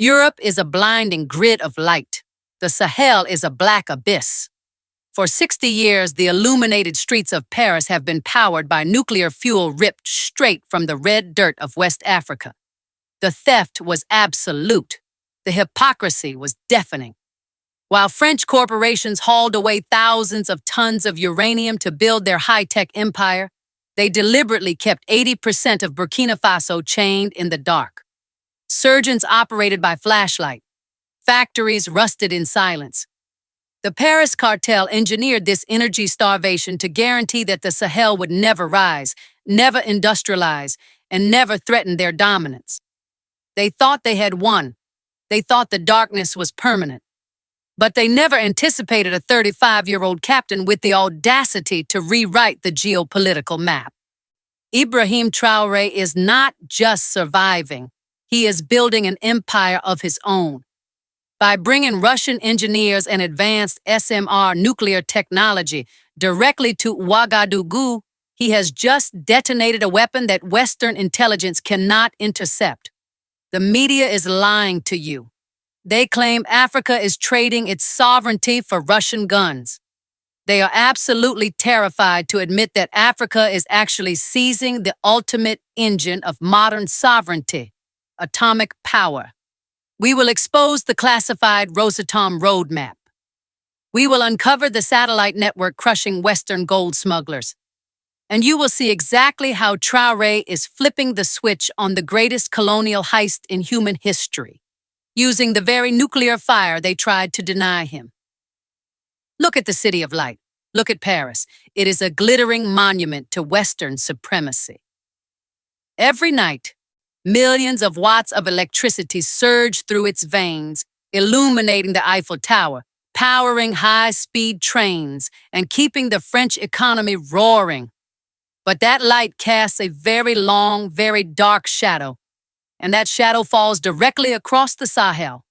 Europe is a blinding grid of light. The Sahel is a black abyss. For 60 years, the illuminated streets of Paris have been powered by nuclear fuel ripped straight from the red dirt of West Africa. The theft was absolute. The hypocrisy was deafening. While French corporations hauled away thousands of tons of uranium to build their high-tech empire, they deliberately kept 80% of Burkina Faso chained in the dark. Surgeons operated by flashlight. Factories rusted in silence. The Paris cartel engineered this energy starvation to guarantee that the Sahel would never rise, never industrialize, and never threaten their dominance. They thought they had won. They thought the darkness was permanent. But they never anticipated a 35-year-old captain with the audacity to rewrite the geopolitical map. Ibrahim Traore is not just surviving. He is building an empire of his own. By bringing Russian engineers and advanced SMR nuclear technology directly to Ouagadougou, he has just detonated a weapon that Western intelligence cannot intercept. The media is lying to you. They claim Africa is trading its sovereignty for Russian guns. They are absolutely terrified to admit that Africa is actually seizing the ultimate engine of modern sovereignty, atomic power. We will expose the classified Rosatom roadmap. We will uncover the satellite network crushing Western gold smugglers. And you will see exactly how Traoré is flipping the switch on the greatest colonial heist in human history, using the very nuclear fire they tried to deny him. Look at the City of Light. Look at Paris. It is a glittering monument to Western supremacy. Every night, millions of watts of electricity surge through its veins, illuminating the Eiffel Tower, powering high-speed trains, and keeping the French economy roaring. But that light casts a very long, very dark shadow, and that shadow falls directly across the Sahel.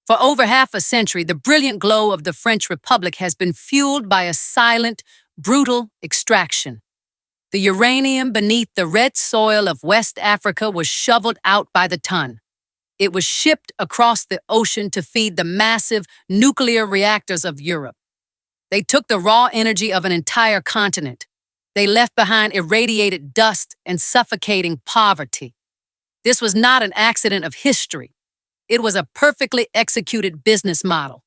For over half a century, the brilliant glow of the French Republic has been fueled by a silent, brutal extraction. The uranium beneath the red soil of West Africa was shoveled out by the ton. It was shipped across the ocean to feed the massive nuclear reactors of Europe. They took the raw energy of an entire continent. They left behind irradiated dust and suffocating poverty. This was not an accident of history. It was a perfectly executed business model.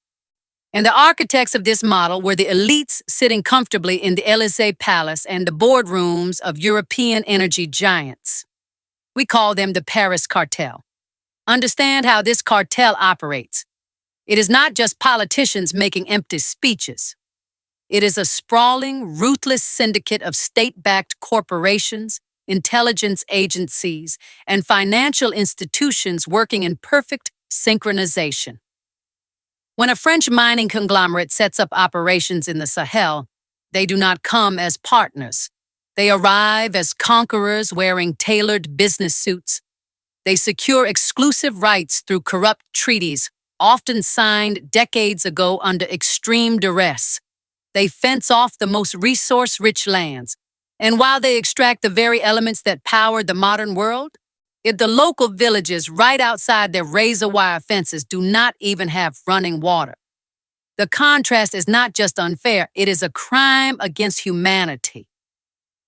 And the architects of this model were the elites sitting comfortably in the Élysée Palace and the boardrooms of European energy giants. We call them the Paris cartel. Understand how this cartel operates. It is not just politicians making empty speeches. It is a sprawling, ruthless syndicate of state-backed corporations, intelligence agencies, and financial institutions working in perfect synchronization. When a French mining conglomerate sets up operations in the Sahel, they do not come as partners. They arrive as conquerors wearing tailored business suits. They secure exclusive rights through corrupt treaties, often signed decades ago under extreme duress. They fence off the most resource-rich lands. And while they extract the very elements that power the modern world, if the local villages right outside their razor-wire fences do not even have running water, the contrast is not just unfair, it is a crime against humanity.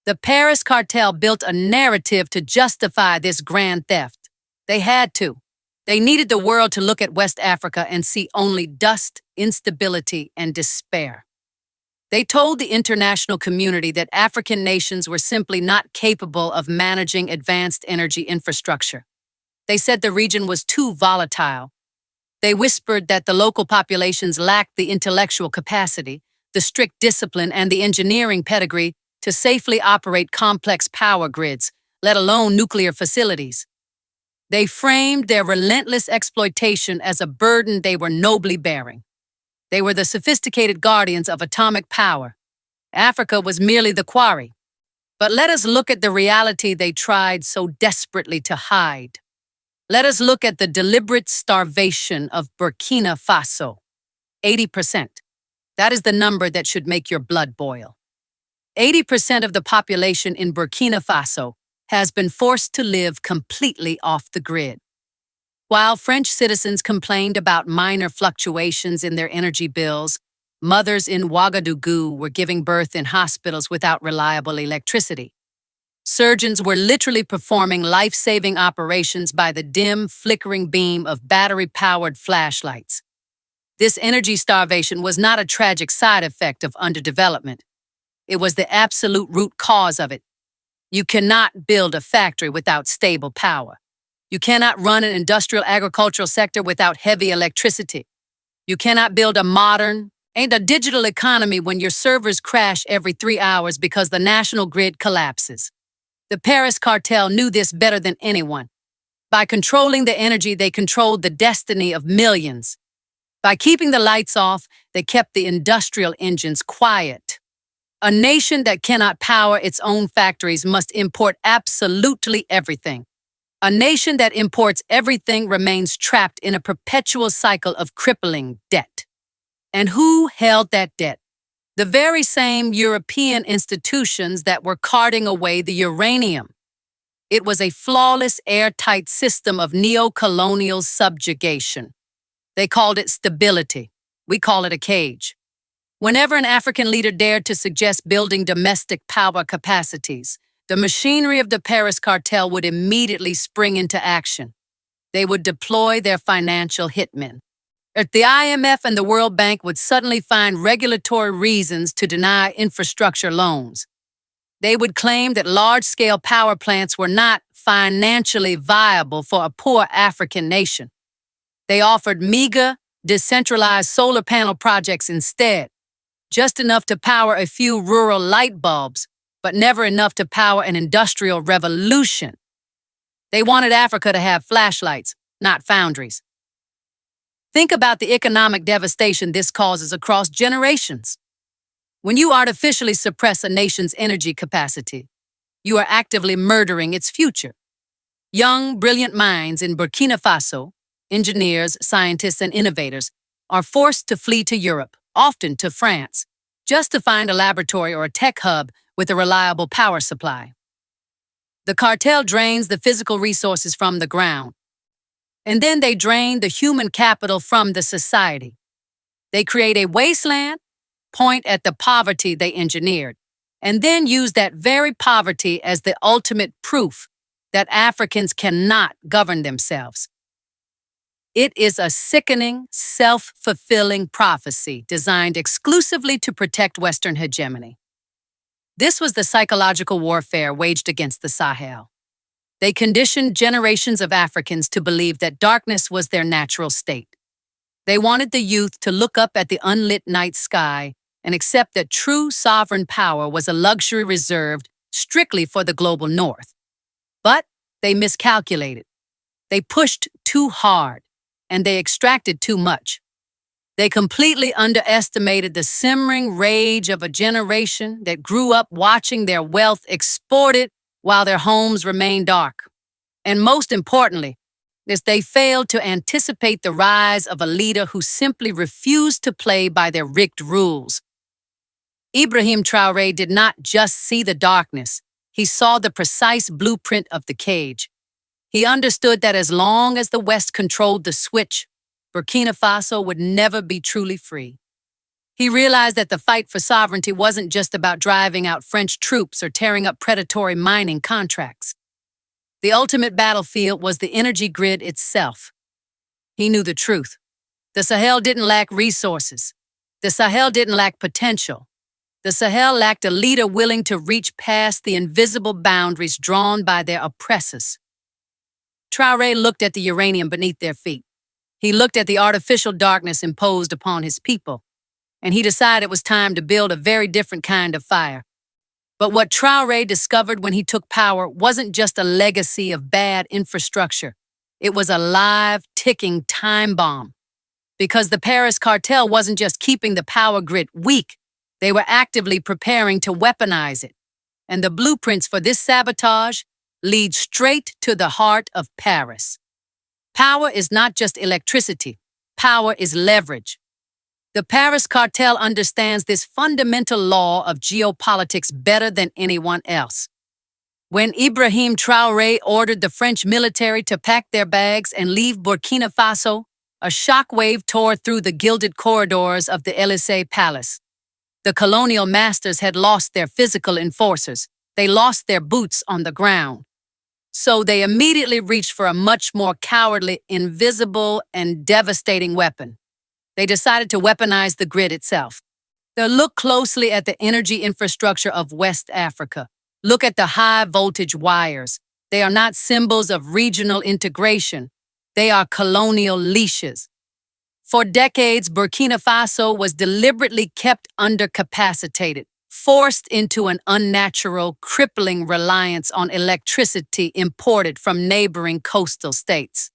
The Paris cartel built a narrative to justify this grand theft. They had to. They needed the world to look at West Africa and see only dust, instability, and despair. They told the international community that African nations were simply not capable of managing advanced energy infrastructure. They said the region was too volatile. They whispered that the local populations lacked the intellectual capacity, the strict discipline, and the engineering pedigree to safely operate complex power grids, let alone nuclear facilities. They framed their relentless exploitation as a burden they were nobly bearing. They were the sophisticated guardians of atomic power. Africa was merely the quarry. But let us look at the reality they tried so desperately to hide. Let us look at the deliberate starvation of Burkina Faso. 80%. That is the number that should make your blood boil. 80% of the population in Burkina Faso has been forced to live completely off the grid. While French citizens complained about minor fluctuations in their energy bills, mothers in Ouagadougou were giving birth in hospitals without reliable electricity. Surgeons were literally performing life-saving operations by the dim, flickering beam of battery-powered flashlights. This energy starvation was not a tragic side effect of underdevelopment. It was the absolute root cause of it. You cannot build a factory without stable power. You cannot run an industrial agricultural sector without heavy electricity. You cannot build a modern and a digital economy when your servers crash every 3 hours because the national grid collapses. The Paris cartel knew this better than anyone. By controlling the energy, they controlled the destiny of millions. By keeping the lights off, they kept the industrial engines quiet. A nation that cannot power its own factories must import absolutely everything. A nation that imports everything remains trapped in a perpetual cycle of crippling debt. And who held that debt? The very same European institutions that were carting away the uranium. It was a flawless, airtight system of neocolonial subjugation. They called it stability. We call it a cage. Whenever an African leader dared to suggest building domestic power capacities, the machinery of the Paris cartel would immediately spring into action. They would deploy their financial hitmen. The IMF and the World Bank would suddenly find regulatory reasons to deny infrastructure loans. They would claim that large-scale power plants were not financially viable for a poor African nation. They offered meager, decentralized solar panel projects instead, just enough to power a few rural light bulbs, but never enough to power an industrial revolution. They wanted Africa to have flashlights, not foundries. Think about the economic devastation this causes across generations. When you artificially suppress a nation's energy capacity, you are actively murdering its future. Young, brilliant minds in Burkina Faso, engineers, scientists, and innovators, are forced to flee to Europe, often to France, just to find a laboratory or a tech hub with a reliable power supply. The cartel drains the physical resources from the ground, and then they drain the human capital from the society. They create a wasteland, point at the poverty they engineered, and then use that very poverty as the ultimate proof that Africans cannot govern themselves. It is a sickening, self-fulfilling prophecy designed exclusively to protect Western hegemony. This was the psychological warfare waged against the Sahel. They conditioned generations of Africans to believe that darkness was their natural state. They wanted the youth to look up at the unlit night sky and accept that true sovereign power was a luxury reserved strictly for the global north. But they miscalculated. They pushed too hard, and they extracted too much. They completely underestimated the simmering rage of a generation that grew up watching their wealth exported while their homes remained dark. And most importantly, they failed to anticipate the rise of a leader who simply refused to play by their rigged rules. Ibrahim Traore did not just see the darkness, he saw the precise blueprint of the cage. He understood that as long as the West controlled the switch, Burkina Faso would never be truly free. He realized that the fight for sovereignty wasn't just about driving out French troops or tearing up predatory mining contracts. The ultimate battlefield was the energy grid itself. He knew the truth. The Sahel didn't lack resources. The Sahel didn't lack potential. The Sahel lacked a leader willing to reach past the invisible boundaries drawn by their oppressors. Traoré looked at the uranium beneath their feet. He looked at the artificial darkness imposed upon his people, and he decided it was time to build a very different kind of fire. But what Traoré discovered when he took power wasn't just a legacy of bad infrastructure. It was a live, ticking time bomb. Because the Paris cartel wasn't just keeping the power grid weak, they were actively preparing to weaponize it. And the blueprints for this sabotage lead straight to the heart of Paris. Power is not just electricity. Power is leverage. The Paris cartel understands this fundamental law of geopolitics better than anyone else. When Ibrahim Traore ordered the French military to pack their bags and leave Burkina Faso, a shockwave tore through the gilded corridors of the Élysée Palace. The colonial masters had lost their physical enforcers. They lost their boots on the ground. So they immediately reached for a much more cowardly, invisible, and devastating weapon. They decided to weaponize the grid itself. They look closely at the energy infrastructure of West Africa. Look at the high-voltage wires. They are not symbols of regional integration. They are colonial leashes. For decades, Burkina Faso was deliberately kept undercapacitated, forced into an unnatural, crippling reliance on electricity imported from neighboring coastal states.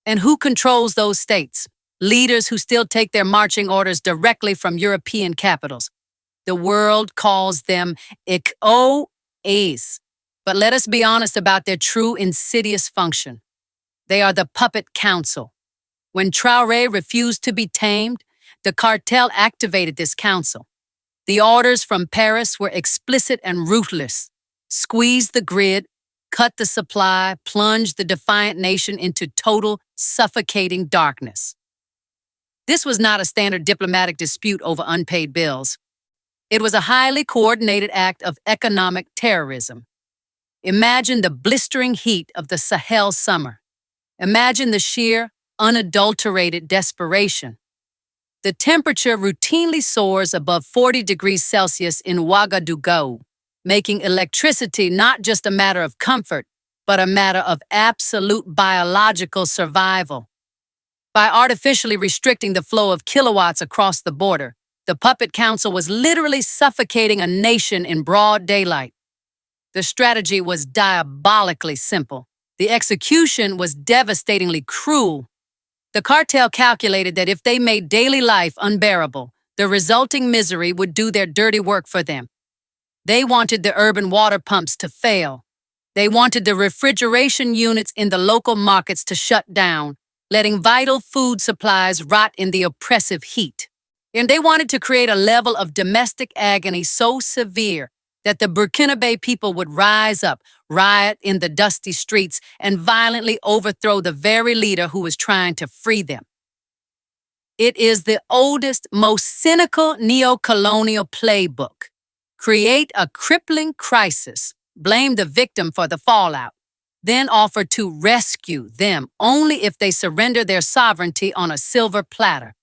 And who controls those states? Leaders who still take their marching orders directly from European capitals. The world calls them ECOWAS. But let us be honest about their true insidious function. They are the puppet council. When Traoré refused to be tamed, the cartel activated this council. The orders from Paris were explicit and ruthless. Squeeze the grid, cut the supply, plunge the defiant nation into total, suffocating darkness. This was not a standard diplomatic dispute over unpaid bills. It was a highly coordinated act of economic terrorism. Imagine the blistering heat of the Sahel summer. Imagine the sheer, unadulterated desperation. The temperature routinely soars above 40 degrees Celsius in Ouagadougou, making electricity not just a matter of comfort, but a matter of absolute biological survival. By artificially restricting the flow of kilowatts across the border, the puppet council was literally suffocating a nation in broad daylight. The strategy was diabolically simple. The execution was devastatingly cruel. The cartel calculated that if they made daily life unbearable, the resulting misery would do their dirty work for them. They wanted the urban water pumps to fail. They wanted the refrigeration units in the local markets to shut down, letting vital food supplies rot in the oppressive heat. And they wanted to create a level of domestic agony so severe that the Burkinabe people would rise up, riot in the dusty streets, and violently overthrow the very leader who was trying to free them. It is the oldest, most cynical neocolonial playbook. Create a crippling crisis, blame the victim for the fallout, then offer to rescue them only if they surrender their sovereignty on a silver platter.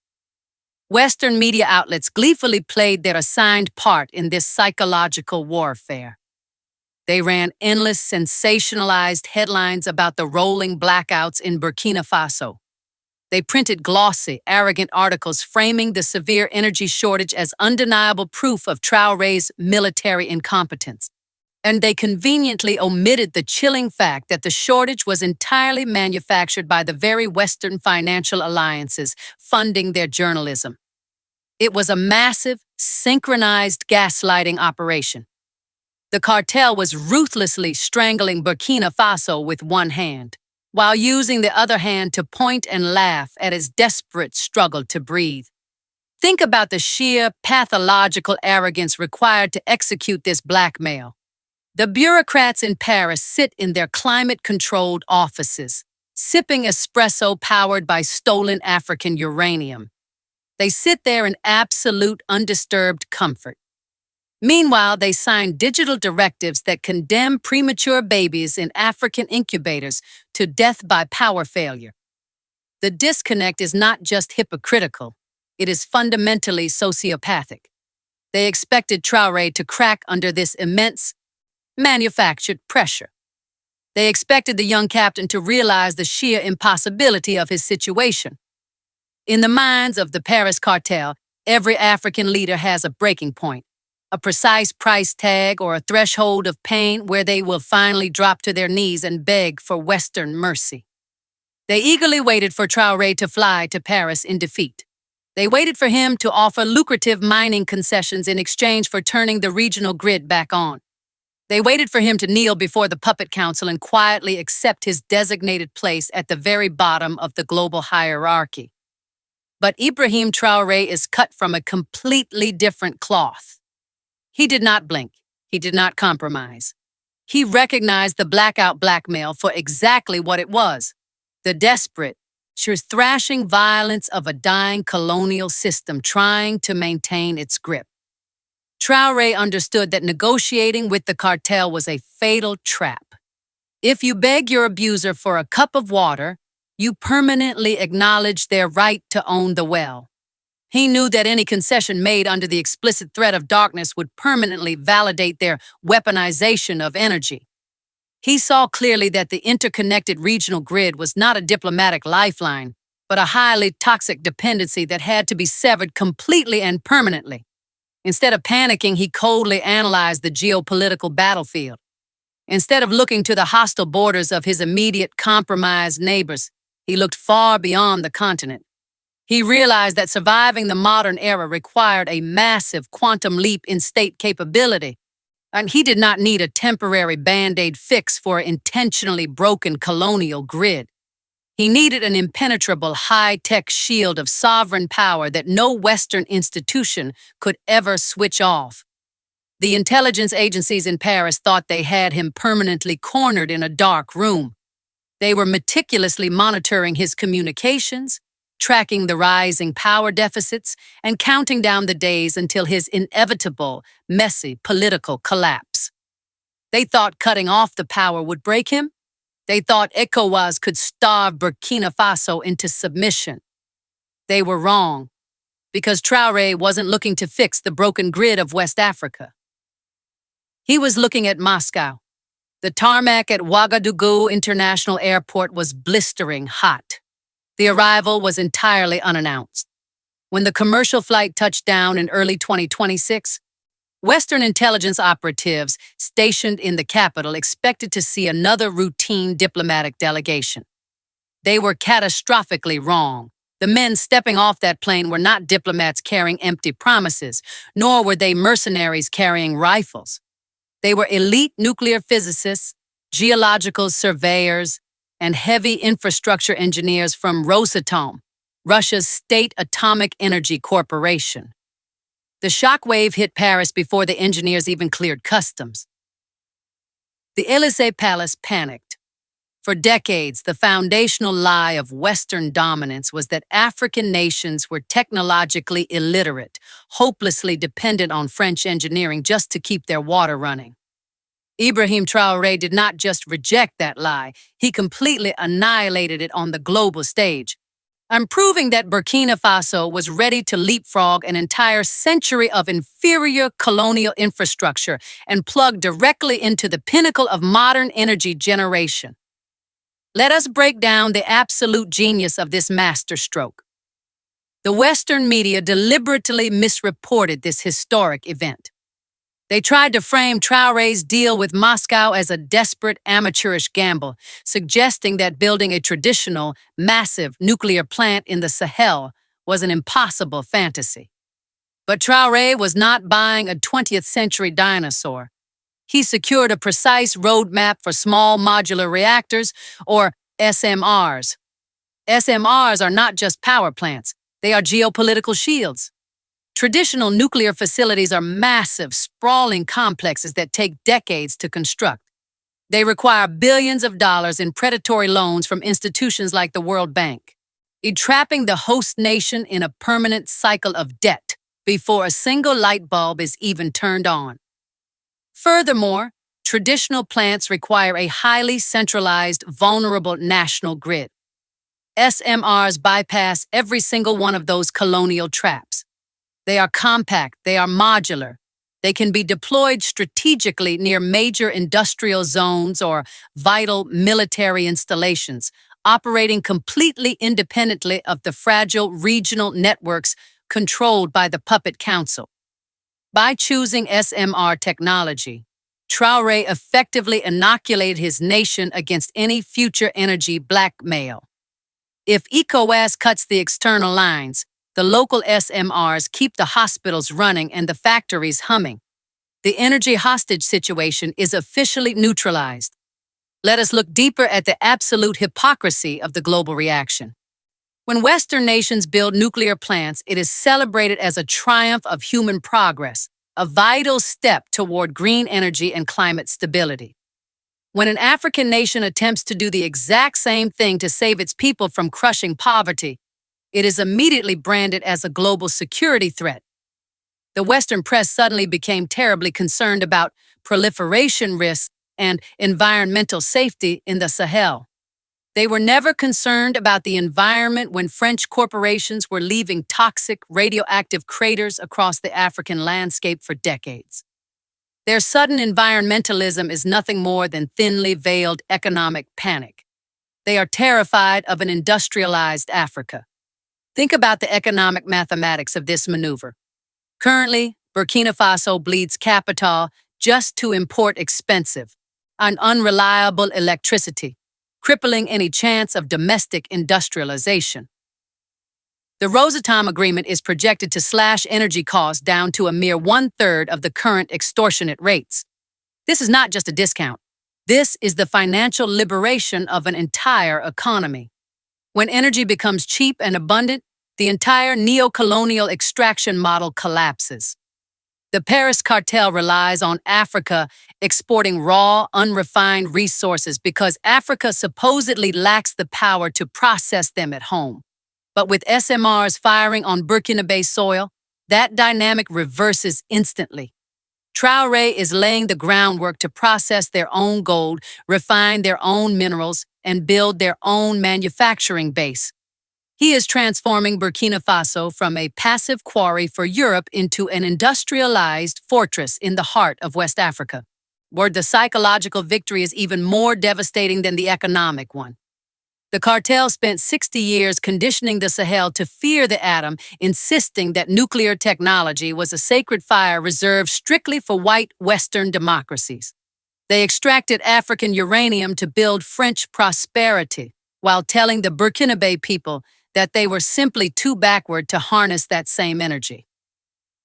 Western media outlets gleefully played their assigned part in this psychological warfare. They ran endless, sensationalized headlines about the rolling blackouts in Burkina Faso. They printed glossy, arrogant articles framing the severe energy shortage as undeniable proof of Traoré's military incompetence. And they conveniently omitted the chilling fact that the shortage was entirely manufactured by the very Western financial alliances funding their journalism. It was a massive, synchronized gaslighting operation. The cartel was ruthlessly strangling Burkina Faso with one hand, while using the other hand to point and laugh at its desperate struggle to breathe. Think about the sheer pathological arrogance required to execute this blackmail. The bureaucrats in Paris sit in their climate-controlled offices, sipping espresso powered by stolen African uranium. They sit there in absolute undisturbed comfort. Meanwhile, they sign digital directives that condemn premature babies in African incubators to death by power failure. The disconnect is not just hypocritical, it is fundamentally sociopathic. They expected Traoré to crack under this immense, manufactured pressure. They expected the young captain to realize the sheer impossibility of his situation. In the minds of the Paris cartel, every African leader has a breaking point, a precise price tag or a threshold of pain where they will finally drop to their knees and beg for Western mercy. They eagerly waited for Traoré to fly to Paris in defeat. They waited for him to offer lucrative mining concessions in exchange for turning the regional grid back on. They waited for him to kneel before the puppet council and quietly accept his designated place at the very bottom of the global hierarchy. But Ibrahim Traoré is cut from a completely different cloth. He did not blink. He did not compromise. He recognized the blackout blackmail for exactly what it was: the desperate, thrashing violence of a dying colonial system trying to maintain its grip. Traoré understood that negotiating with the cartel was a fatal trap. If you beg your abuser for a cup of water, you permanently acknowledge their right to own the well. He knew that any concession made under the explicit threat of darkness would permanently validate their weaponization of energy. He saw clearly that the interconnected regional grid was not a diplomatic lifeline, but a highly toxic dependency that had to be severed completely and permanently. Instead of panicking, he coldly analyzed the geopolitical battlefield. Instead of looking to the hostile borders of his immediate compromised neighbors, he looked far beyond the continent. He realized that surviving the modern era required a massive quantum leap in state capability, and he did not need a temporary band-aid fix for an intentionally broken colonial grid. He needed an impenetrable high-tech shield of sovereign power that no Western institution could ever switch off. The intelligence agencies in Paris thought they had him permanently cornered in a dark room. They were meticulously monitoring his communications, tracking the rising power deficits, and counting down the days until his inevitable, messy political collapse. They thought cutting off the power would break him. They thought ECOWAS could starve Burkina Faso into submission. They were wrong, because Traoré wasn't looking to fix the broken grid of West Africa. He was looking at Moscow. The tarmac at Ouagadougou International Airport was blistering hot. The arrival was entirely unannounced. When the commercial flight touched down in early 2026, Western intelligence operatives stationed in the capital expected to see another routine diplomatic delegation. They were catastrophically wrong. The men stepping off that plane were not diplomats carrying empty promises, nor were they mercenaries carrying rifles. They were elite nuclear physicists, geological surveyors, and heavy infrastructure engineers from Rosatom, Russia's state atomic energy corporation. The shockwave hit Paris before the engineers even cleared customs. The Élysée Palace panicked. For decades, the foundational lie of Western dominance was that African nations were technologically illiterate, hopelessly dependent on French engineering just to keep their water running. Ibrahim Traoré did not just reject that lie, he completely annihilated it on the global stage. I'm proving that Burkina Faso was ready to leapfrog an entire century of inferior colonial infrastructure and plug directly into the pinnacle of modern energy generation. Let us break down the absolute genius of this masterstroke. The Western media deliberately misreported this historic event. They tried to frame Traoré's deal with Moscow as a desperate, amateurish gamble, suggesting that building a traditional, massive nuclear plant in the Sahel was an impossible fantasy. But Traoré was not buying a 20th century dinosaur. He secured a precise roadmap for small modular reactors, or SMRs. SMRs are not just power plants, they are geopolitical shields. Traditional nuclear facilities are massive, sprawling complexes that take decades to construct. They require billions of dollars in predatory loans from institutions like the World Bank, entrapping the host nation in a permanent cycle of debt before a single light bulb is even turned on. Furthermore, traditional plants require a highly centralized, vulnerable national grid. SMRs bypass every single one of those colonial traps. They are compact, they are modular. They can be deployed strategically near major industrial zones or vital military installations, operating completely independently of the fragile regional networks controlled by the puppet council. By choosing SMR technology, Traoré effectively inoculated his nation against any future energy blackmail. If ECOWAS cuts the external lines, the local SMRs keep the hospitals running and the factories humming. The energy hostage situation is officially neutralized. Let us look deeper at the absolute hypocrisy of the global reaction. When Western nations build nuclear plants, it is celebrated as a triumph of human progress, a vital step toward green energy and climate stability. When an African nation attempts to do the exact same thing to save its people from crushing poverty, it is immediately branded as a global security threat. The Western press suddenly became terribly concerned about proliferation risks and environmental safety in the Sahel. They were never concerned about the environment when French corporations were leaving toxic, radioactive craters across the African landscape for decades. Their sudden environmentalism is nothing more than thinly veiled economic panic. They are terrified of an industrialized Africa. Think about the economic mathematics of this maneuver. Currently, Burkina Faso bleeds capital just to import expensive and unreliable electricity, crippling any chance of domestic industrialization. The Rosatom agreement is projected to slash energy costs down to a mere one-third of the current extortionate rates. This is not just a discount. This is the financial liberation of an entire economy. When energy becomes cheap and abundant, the entire neocolonial extraction model collapses. The Paris cartel relies on Africa exporting raw, unrefined resources because Africa supposedly lacks the power to process them at home. But with SMRs firing on Burkina Faso soil, that dynamic reverses instantly. Traore is laying the groundwork to process their own gold, refine their own minerals, and build their own manufacturing base. He is transforming Burkina Faso from a passive quarry for Europe into an industrialized fortress in the heart of West Africa, where the psychological victory is even more devastating than the economic one. The cartel spent 60 years conditioning the Sahel to fear the atom, insisting that nuclear technology was a sacred fire reserved strictly for white Western democracies. They extracted African uranium to build French prosperity, while telling the Burkina Faso people that they were simply too backward to harness that same energy.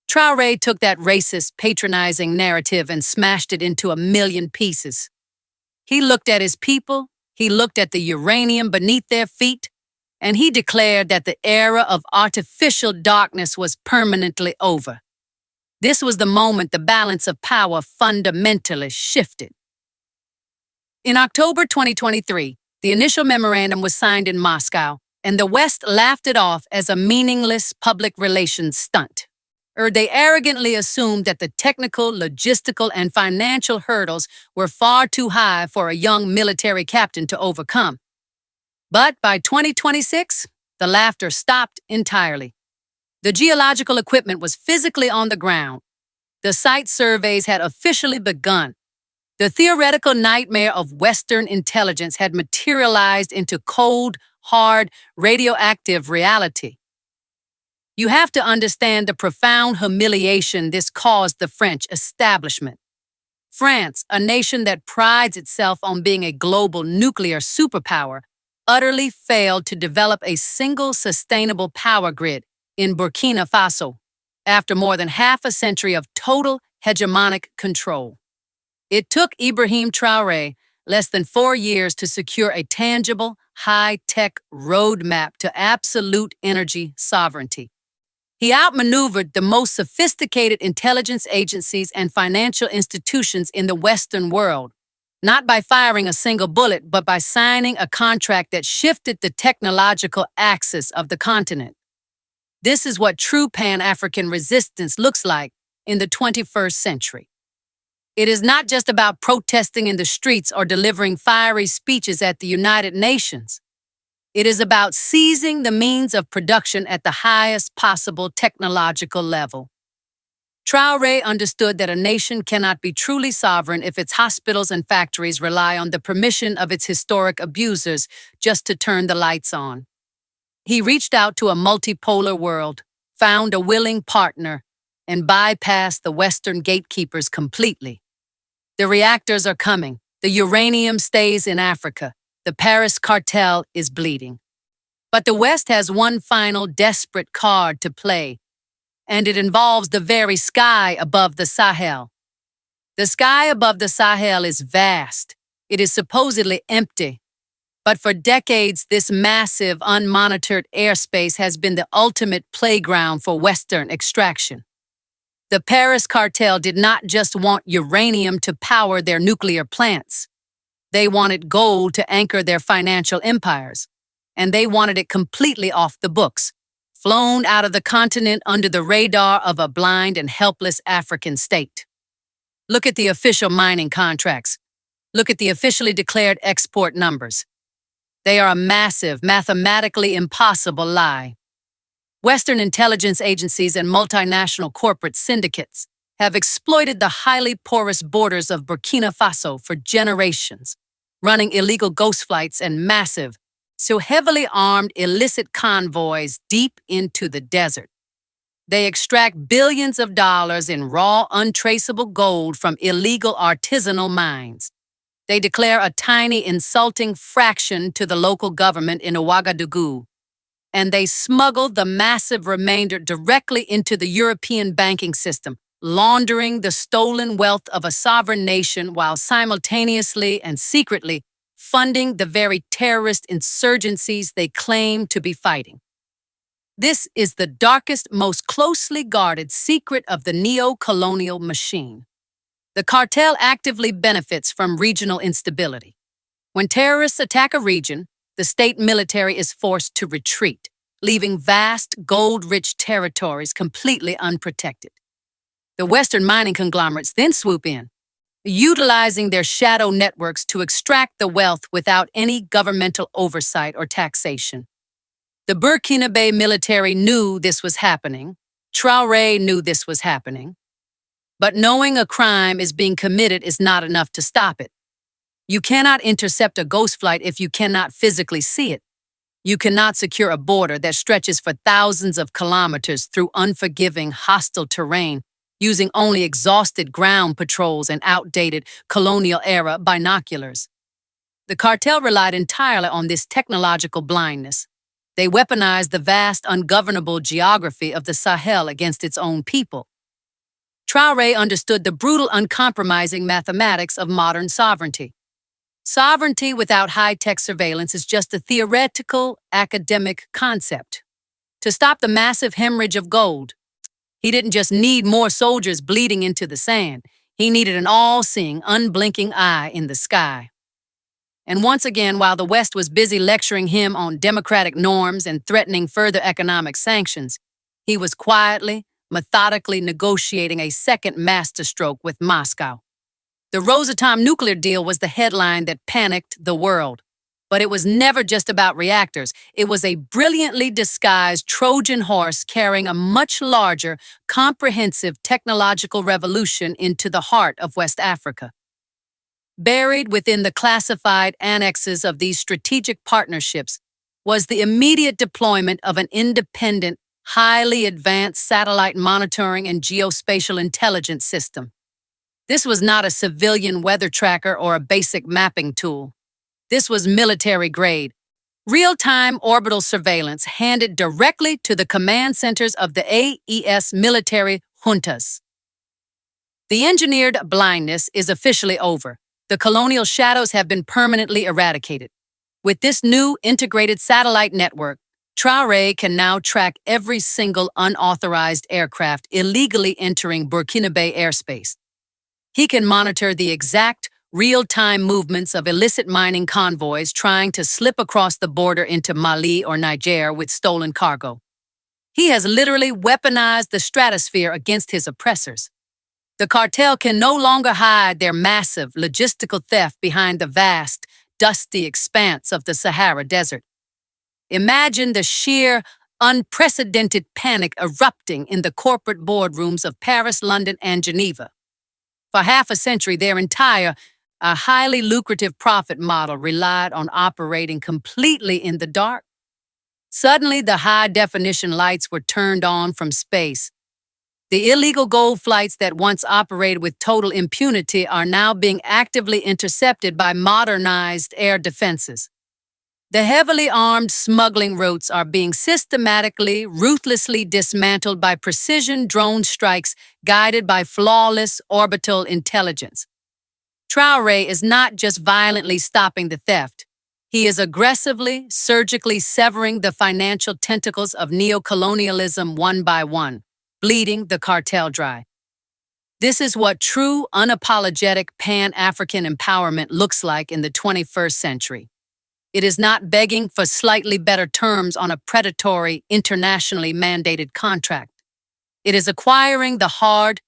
Traore took that racist, patronizing narrative and smashed it into a million pieces. He looked at his people, he looked at the uranium beneath their feet, and he declared that the era of artificial darkness was permanently over. This was the moment the balance of power fundamentally shifted. In October 2023, the initial memorandum was signed in Moscow, and the West laughed it off as a meaningless public relations stunt. They arrogantly assumed that the technical, logistical, and financial hurdles were far too high for a young military captain to overcome. But by 2026, the laughter stopped entirely. The geological equipment was physically on the ground. The site surveys had officially begun. The theoretical nightmare of Western intelligence had materialized into cold, hard, radioactive reality. You have to understand the profound humiliation this caused the French establishment. France, a nation that prides itself on being a global nuclear superpower, utterly failed to develop a single sustainable power grid in Burkina Faso after more than half a century of total hegemonic control. It took Ibrahim Traore less than 4 years to secure a tangible, high-tech roadmap to absolute energy sovereignty. He outmaneuvered the most sophisticated intelligence agencies and financial institutions in the Western world, not by firing a single bullet, but by signing a contract that shifted the technological axis of the continent. This is what true Pan-African resistance looks like in the 21st century. It is not just about protesting in the streets or delivering fiery speeches at the United Nations. It is about seizing the means of production at the highest possible technological level. Traore understood that a nation cannot be truly sovereign if its hospitals and factories rely on the permission of its historic abusers just to turn the lights on. He reached out to a multipolar world, found a willing partner, and bypassed the Western gatekeepers completely. The reactors are coming. The uranium stays in Africa. The Paris cartel is bleeding. But the West has one final desperate card to play, and it involves the very sky above the Sahel. The sky above the Sahel is vast. It is supposedly empty. But for decades, this massive, unmonitored airspace has been the ultimate playground for Western extraction. The Paris cartel did not just want uranium to power their nuclear plants. They wanted gold to anchor their financial empires, and they wanted it completely off the books, flown out of the continent under the radar of a blind and helpless African state. Look at the official mining contracts. Look at the officially declared export numbers. They are a massive, mathematically impossible lie. Western intelligence agencies and multinational corporate syndicates have exploited the highly porous borders of Burkina Faso for generations, running illegal ghost flights and massive, so heavily armed illicit convoys deep into the desert. They extract billions of dollars in raw, untraceable gold from illegal artisanal mines. They declare a tiny, insulting fraction to the local government in Ouagadougou, and they smuggle the massive remainder directly into the European banking system, laundering the stolen wealth of a sovereign nation while simultaneously and secretly funding the very terrorist insurgencies they claim to be fighting. This is the darkest, most closely guarded secret of the neocolonial machine. The cartel actively benefits from regional instability. When terrorists attack a region, the state military is forced to retreat, leaving vast, gold-rich territories completely unprotected. The Western mining conglomerates then swoop in, utilizing their shadow networks to extract the wealth without any governmental oversight or taxation. The Burkina Faso military knew this was happening. Traoré knew this was happening. But knowing a crime is being committed is not enough to stop it. You cannot intercept a ghost flight if you cannot physically see it. You cannot secure a border that stretches for thousands of kilometers through unforgiving, hostile terrain, using only exhausted ground patrols and outdated colonial-era binoculars. The cartel relied entirely on this technological blindness. They weaponized the vast, ungovernable geography of the Sahel against its own people. Traoré understood the brutal, uncompromising mathematics of modern sovereignty. Sovereignty without high-tech surveillance is just a theoretical, academic concept. To stop the massive hemorrhage of gold, he didn't just need more soldiers bleeding into the sand. He needed an all-seeing, unblinking eye in the sky. And once again, while the West was busy lecturing him on democratic norms and threatening further economic sanctions, he was quietly, methodically negotiating a second masterstroke with Moscow. The Rosatom nuclear deal was the headline that panicked the world. But it was never just about reactors. It was a brilliantly disguised Trojan horse carrying a much larger, comprehensive technological revolution into the heart of West Africa. Buried within the classified annexes of these strategic partnerships was the immediate deployment of an independent, highly advanced satellite monitoring and geospatial intelligence system. This was not a civilian weather tracker or a basic mapping tool. This was military-grade, real-time orbital surveillance handed directly to the command centers of the AES military juntas. The engineered blindness is officially over. The colonial shadows have been permanently eradicated. With this new integrated satellite network, Traoré can now track every single unauthorized aircraft illegally entering Burkina Faso airspace. He can monitor the exact, real-time movements of illicit mining convoys trying to slip across the border into Mali or Niger with stolen cargo. He has literally weaponized the stratosphere against his oppressors. The cartel can no longer hide their massive logistical theft behind the vast, dusty expanse of the Sahara Desert. Imagine the sheer, unprecedented panic erupting in the corporate boardrooms of Paris, London, and Geneva. For half a century, their entire, a highly lucrative profit model relied on operating completely in the dark. Suddenly, the high-definition lights were turned on from space. The illegal gold flights that once operated with total impunity are now being actively intercepted by modernized air defenses. The heavily armed smuggling routes are being systematically, ruthlessly dismantled by precision drone strikes guided by flawless orbital intelligence. Traoré is not just violently stopping the theft. He is aggressively, surgically severing the financial tentacles of neocolonialism one by one, bleeding the cartel dry. This is what true, unapologetic Pan-African empowerment looks like in the 21st century. It is not begging for slightly better terms on a predatory, internationally mandated contract. It is acquiring the hard,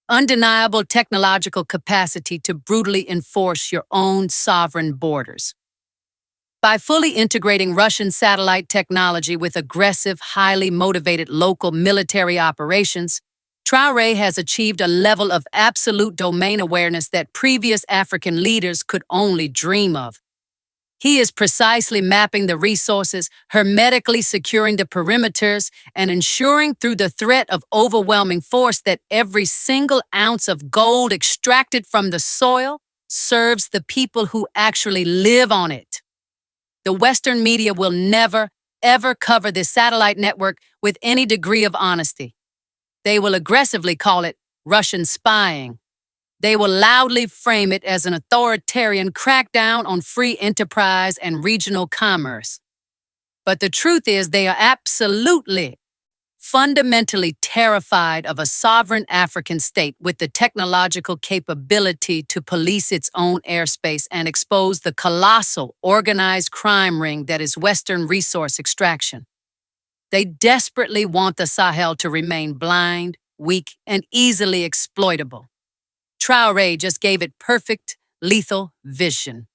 undeniable technological capacity to brutally enforce your own sovereign borders. By fully integrating Russian satellite technology with aggressive, highly motivated local military operations, Traoré has achieved a level of absolute domain awareness that previous African leaders could only dream of. He is precisely mapping the resources, hermetically securing the perimeters, and ensuring through the threat of overwhelming force that every single ounce of gold extracted from the soil serves the people who actually live on it. The Western media will never, ever cover this satellite network with any degree of honesty. They will aggressively call it Russian spying. They will loudly frame it as an authoritarian crackdown on free enterprise and regional commerce. But the truth is they are absolutely, fundamentally terrified of a sovereign African state with the technological capability to police its own airspace and expose the colossal, organized crime ring that is Western resource extraction. They desperately want the Sahel to remain blind, weak, and easily exploitable. Traoré just gave it perfect, lethal vision.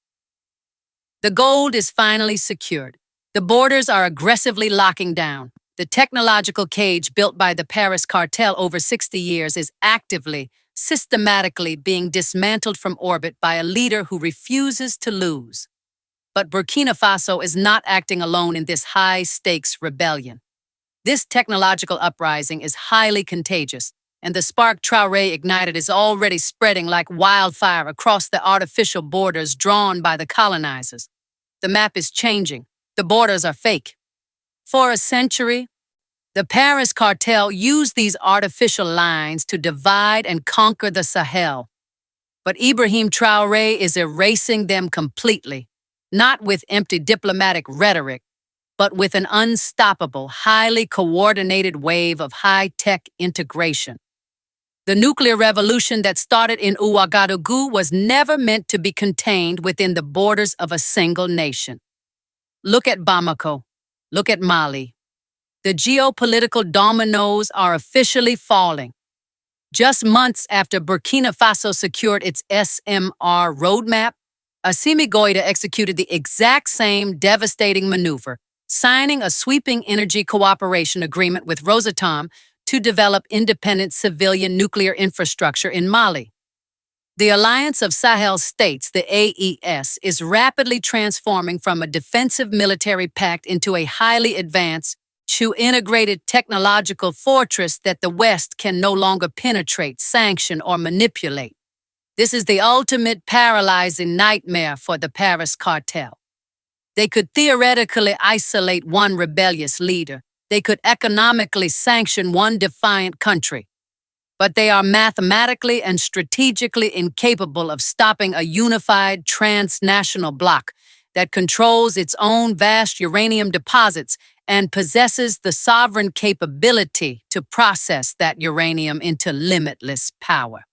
The gold is finally secured. The borders are aggressively locking down. The technological cage built by the Paris cartel over 60 years is actively, systematically being dismantled from orbit by a leader who refuses to lose. But Burkina Faso is not acting alone in this high-stakes rebellion. This technological uprising is highly contagious, and the spark Traoré ignited is already spreading like wildfire across the artificial borders drawn by the colonizers. The map is changing. The borders are fake. For a century, the Paris cartel used these artificial lines to divide and conquer the Sahel. But Ibrahim Traoré is erasing them completely, not with empty diplomatic rhetoric, but with an unstoppable, highly coordinated wave of high-tech integration. The nuclear revolution that started in Ouagadougou was never meant to be contained within the borders of a single nation. Look at Bamako. Look at Mali. The geopolitical dominoes are officially falling. Just months after Burkina Faso secured its SMR roadmap, Assimi Goïta executed the exact same devastating maneuver, signing a sweeping energy cooperation agreement with Rosatom to develop independent civilian nuclear infrastructure in Mali. The Alliance of Sahel States, the AES, is rapidly transforming from a defensive military pact into a highly advanced, integrated technological fortress that the West can no longer penetrate, sanction, or manipulate. This is the ultimate paralyzing nightmare for the Paris cartel. They could theoretically isolate one rebellious leader. They could economically sanction one defiant country. But they are mathematically and strategically incapable of stopping a unified transnational bloc that controls its own vast uranium deposits and possesses the sovereign capability to process that uranium into limitless power.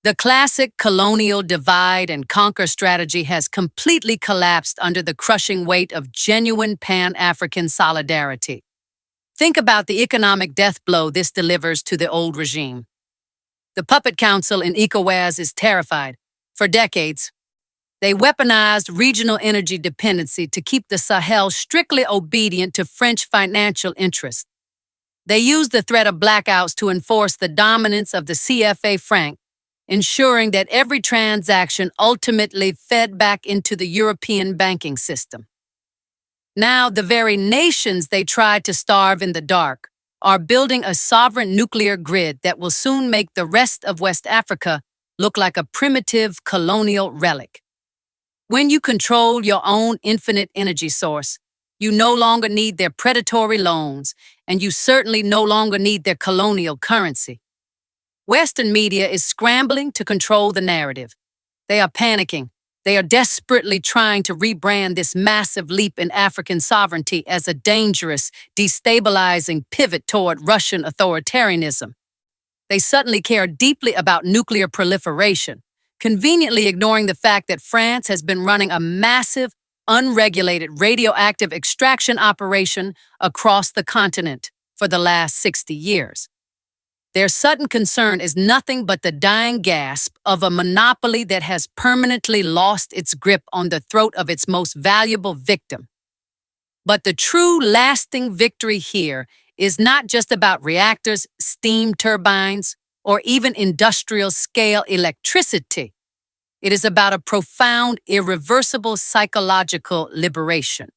The classic colonial divide and conquer strategy has completely collapsed under the crushing weight of genuine Pan-African solidarity. Think about the economic death blow this delivers to the old regime. The puppet council in ECOWAS is terrified. For decades, they weaponized regional energy dependency to keep the Sahel strictly obedient to French financial interests. They used the threat of blackouts to enforce the dominance of the CFA franc, ensuring that every transaction ultimately fed back into the European banking system. Now, the very nations they tried to starve in the dark are building a sovereign nuclear grid that will soon make the rest of West Africa look like a primitive colonial relic. When you control your own infinite energy source, you no longer need their predatory loans, and you certainly no longer need their colonial currency. Western media is scrambling to control the narrative. They are panicking. They are desperately trying to rebrand this massive leap in African sovereignty as a dangerous, destabilizing pivot toward Russian authoritarianism. They suddenly care deeply about nuclear proliferation, conveniently ignoring the fact that France has been running a massive, unregulated radioactive extraction operation across the continent for the last 60 years. Their sudden concern is nothing but the dying gasp of a monopoly that has permanently lost its grip on the throat of its most valuable victim. But the true lasting victory here is not just about reactors, steam turbines, or even industrial-scale electricity. It is about a profound, irreversible psychological liberation.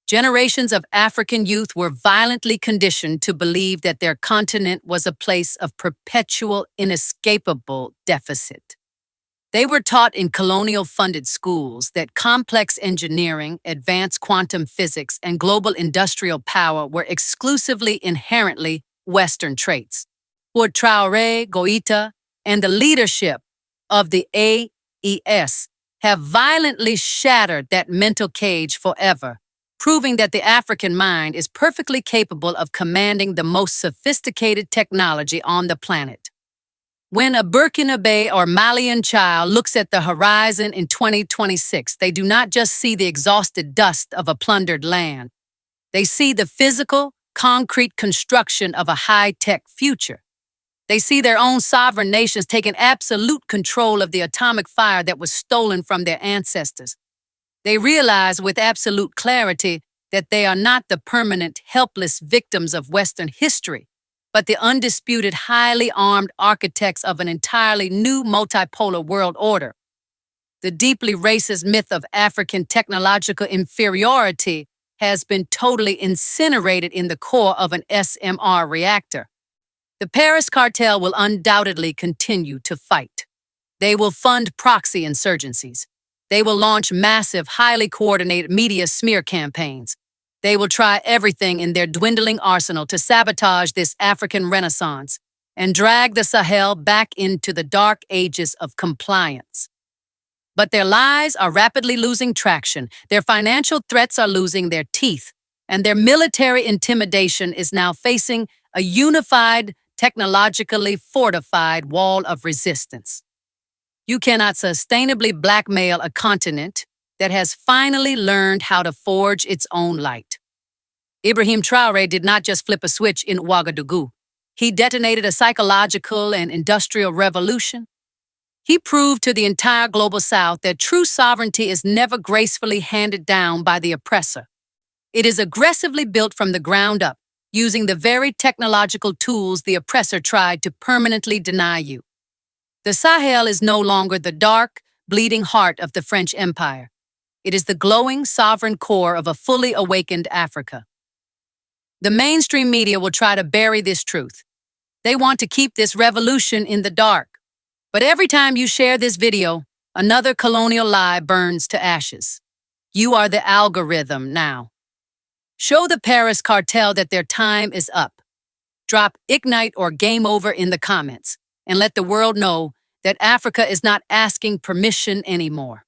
Generations of African youth were violently conditioned to believe that their continent was a place of perpetual, inescapable deficit. They were taught in colonial-funded schools that complex engineering, advanced quantum physics, and global industrial power were exclusively inherently Western traits. Traoré, Goïta, and the leadership of the AES have violently shattered that mental cage forever, proving that the African mind is perfectly capable of commanding the most sophisticated technology on the planet. When a Burkina Faso or Malian child looks at the horizon in 2026, they do not just see the exhausted dust of a plundered land. They see the physical, concrete construction of a high-tech future. They see their own sovereign nations taking absolute control of the atomic fire that was stolen from their ancestors. They realize with absolute clarity that they are not the permanent, helpless victims of Western history, but the undisputed, highly armed architects of an entirely new multipolar world order. The deeply racist myth of African technological inferiority has been totally incinerated in the core of an SMR reactor. The Paris cartel will undoubtedly continue to fight. They will fund proxy insurgencies. They will launch massive, highly coordinated media smear campaigns. They will try everything in their dwindling arsenal to sabotage this African renaissance and drag the Sahel back into the dark ages of compliance. But their lies are rapidly losing traction, their financial threats are losing their teeth, and their military intimidation is now facing a unified, technologically fortified wall of resistance. You cannot sustainably blackmail a continent that has finally learned how to forge its own light. Ibrahim Traore did not just flip a switch in Ouagadougou. He detonated a psychological and industrial revolution. He proved to the entire global South that true sovereignty is never gracefully handed down by the oppressor. It is aggressively built from the ground up, using the very technological tools the oppressor tried to permanently deny you. The Sahel is no longer the dark, bleeding heart of the French Empire. It is the glowing, sovereign core of a fully awakened Africa. The mainstream media will try to bury this truth. They want to keep this revolution in the dark. But every time you share this video, another colonial lie burns to ashes. You are the algorithm now. Show the Paris cartel that their time is up. Drop ignite or game over in the comments and let the world know that Africa is not asking permission anymore.